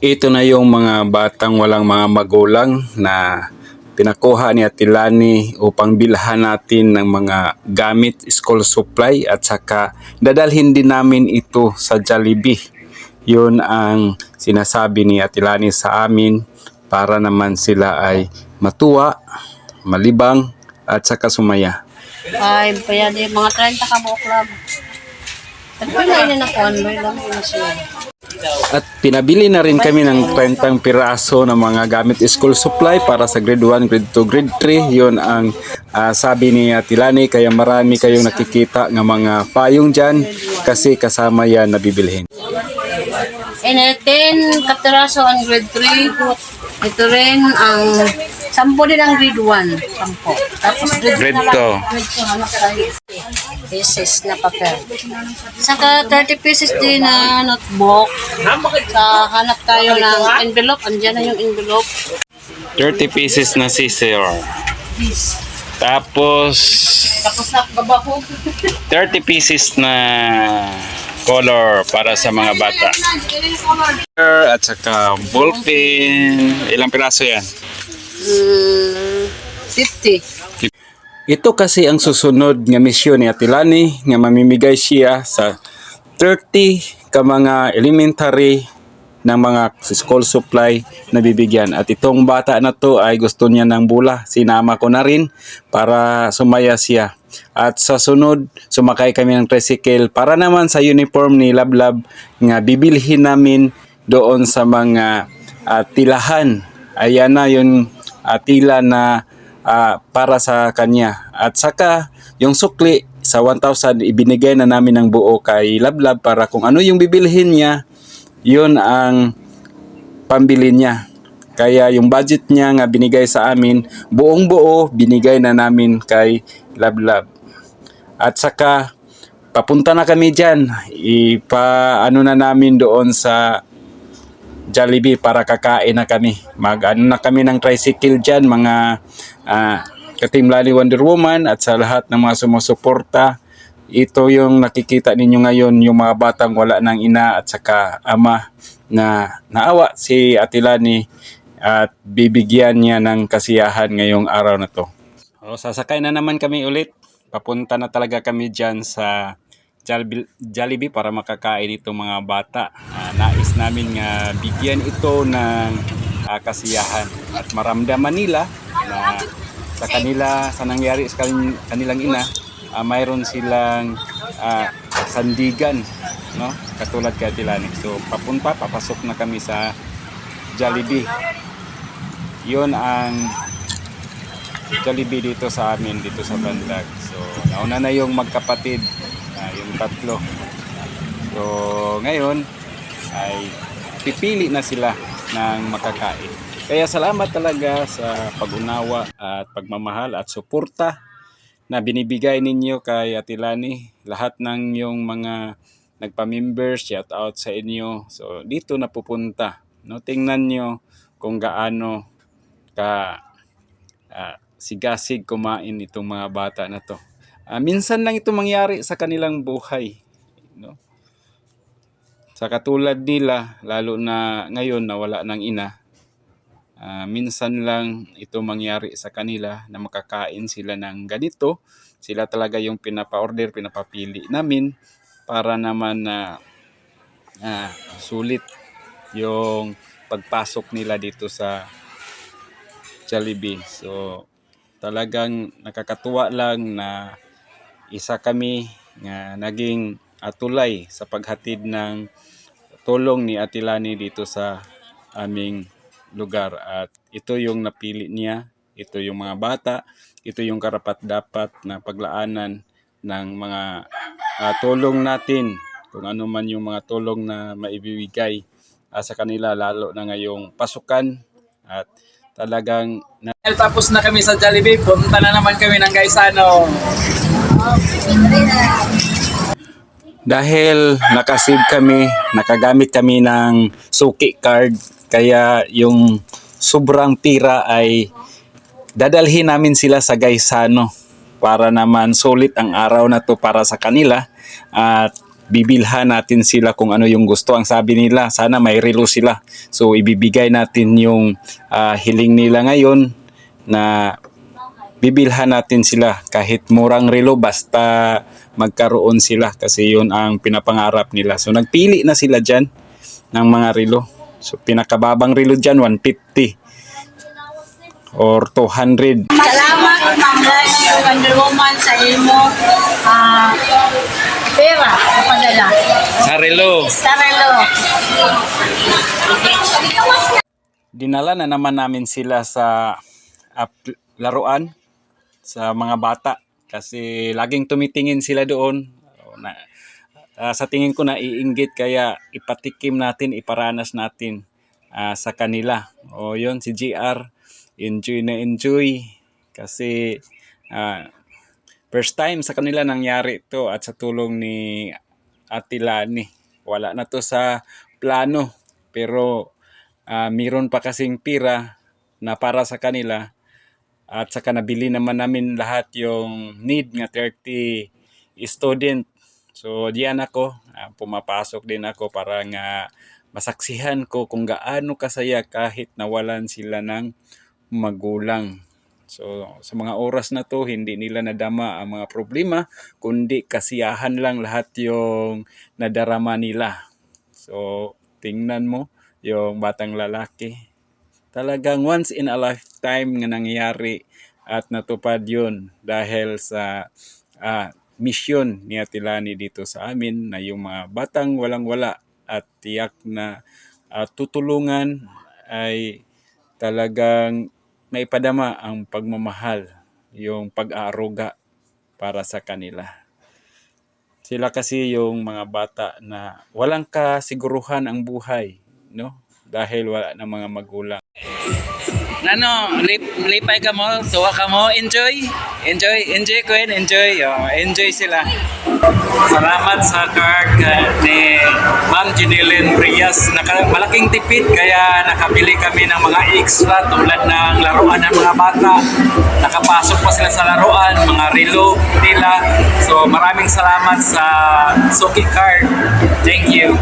Ito na yung mga batang walang mga magulang na pinakuha ni Ate Lani upang bilhan natin ng mga gamit, school supply at saka dadalhin din namin ito sa Jollibee. Yun ang sinasabi ni Ate Lani sa amin para naman sila ay matuwa, malibang at saka sumaya. Ay, payad mga 30 ka buok lang. Tagpilay na nakuan, may lang yun siya. At pinabili na rin kami ng 30 piraso ng mga gamit school supply para sa grade 1, grade 2, grade 3. Yun ang sabi ni Ate Lani, kaya marami kayong nakikita ng mga payong dyan kasi kasama yan na bibilhin. And 10 katiraso ang grade 3. Ito rin ang 10 din ang grade 1. 10. Tapos Grade na lang, 2. grade 2 hanap tayo. Pieces na papel. Saka 30 pieces din na notebook. Sa hanap tayo ng envelope. Andiyan na yung envelope. 30 pieces na scissor. Tapos Tapos na babako. 30 pieces na color para sa mga bata. At saka ballpen. Ilang piraso yan? 50. Ito kasi ang susunod nga misyon ni Ate Lani nga mamimigay siya sa 30 ka mga elementary ng mga school supply na bibigyan. At itong bata na to ay gusto niya ng bula. Sinama ko na rin para sumaya siya. At sa sunod, sumakay kami ng tricycle para naman sa uniform ni Lablab nga bibilhin namin doon sa mga tilahan. Ayan na yung tila na para sa kanya. At saka yung sukli sa 1,000 ibinigay na namin ng buo kay Lablab para kung ano yung bibilhin niya, yun ang pambili niya. Kaya yung budget niya nga binigay sa amin, buong buo binigay na namin kay Lablab. At saka papunta na kami dyan. Ipaano na namin doon sa Jollibee para kakain na kami. Mag-ano na kami ng tricycle dyan, mga Ka-Team Lani Wonder Woman at sa lahat ng mga sumusuporta. Ito yung nakikita ninyo ngayon, yung mga batang wala ng ina at saka ama na naawa si Ate Lani at bibigyan niya ng kasiyahan ngayong araw na to. Sasakay na naman kami ulit. Papunta na talaga kami dyan sa Jollibee para makakain itong mga bata. Nais namin nga bigyan ito ng kasiyahan at maramdaman nila na sa kanila, sa nangyari sa kanilang ina, mayroon silang sandigan, no? Katulad kay Ate Lani. So papasok na kami sa Jollibee. Yun ang Jollibee dito sa amin, dito sa Bandag. So nauna na yung magkapatid, yung tatlo. So ngayon ay pipili na sila ng makakain. Kaya salamat talaga sa pag-unawa at pagmamahal at suporta na binibigay ninyo kay Ate Lani. Lahat ng yung mga nagpa-members, shout out sa inyo. So dito na pupunta. No, tingnan nyo kung gaano ka sigasig kumain itong mga bata na to. Minsan lang ito mangyari sa kanilang buhay, no? Sa katulad nila, lalo na ngayon na wala ng ina, minsan lang ito mangyari sa kanila na makakain sila ng ganito. Sila talaga yung pinapa-order, pinapapili namin para naman na sulit yung pagpasok nila dito sa Jollibee. So talagang nakakatuwa lang na isa kami nga naging tulay sa paghatid ng tulong ni Ate Lani dito sa aming lugar. At ito yung napili niya, ito yung mga bata, ito yung karapat-dapat na paglaanan ng mga tulong natin, kung ano man yung mga tulong na maibibigay sa kanila, lalo na ngayong pasukan. At talagang tapos na kami sa Jollibee, punta na naman kami ng Gaisano. Dahil nakasave kami, nakagamit kami ng suki card, kaya yung sobrang tira ay dadalhin namin sila sa Gaisano para naman sulit ang araw na to para sa kanila. At bibilhan natin sila kung ano yung gusto. Ang sabi nila, sana may relo sila. So ibibigay natin yung hiling nila ngayon na bibilhan natin sila kahit murang relo basta magkaroon sila kasi yun ang pinapangarap nila. So nagpili na sila dyan ng mga relo. So pinakababang relo dyan 150 or 200. Salamat, Ma'am Lani, Wonder Woman, sa imo. Pera, padala. Sa relo. Sa relo. Dinala na naman namin sila sa laruan sa mga bata kasi laging tumitingin sila doon. Sa tingin ko naiinggit kaya ipatikim natin, iparanas natin sa kanila. O yun, si GR, enjoy na enjoy kasi first time sa kanila nangyari to at sa tulong ni Ate Lani. Wala na to sa plano pero meron pa kasing pira na para sa kanila at saka nabili naman namin lahat yung need nga 30 student. So diyan ako, pumapasok din ako para nga masaksihan ko kung gaano kasaya kahit nawalan sila ng magulang. So sa mga oras na to, hindi nila nadama ang mga problema, kundi kasiyahan lang lahat yung nadarama nila. So tingnan mo yung batang lalaki. Talagang once in a lifetime nga nangyari at natupad yun dahil sa mission ni Ate Lani dito sa amin na yung mga batang walang-wala at tiyak na tutulungan ay talagang naipadama ang pagmamahal, yung pag-aaruga para sa kanila. Sila kasi yung mga bata na walang kasiguruhan ang buhay, no? Dahil wala na mga magulang. Nano, lipay ka mo, tuwa ka mo, enjoy Queen, enjoy sila. Salamat sa card ni Ma'am Jeneline Frias. Malaking tipid kaya nakabili kami ng mga extra tulad ng laruan ng mga bata. Nakapasok pa sila sa laruan, mga relo nila. So maraming salamat sa Suki card. Thank you.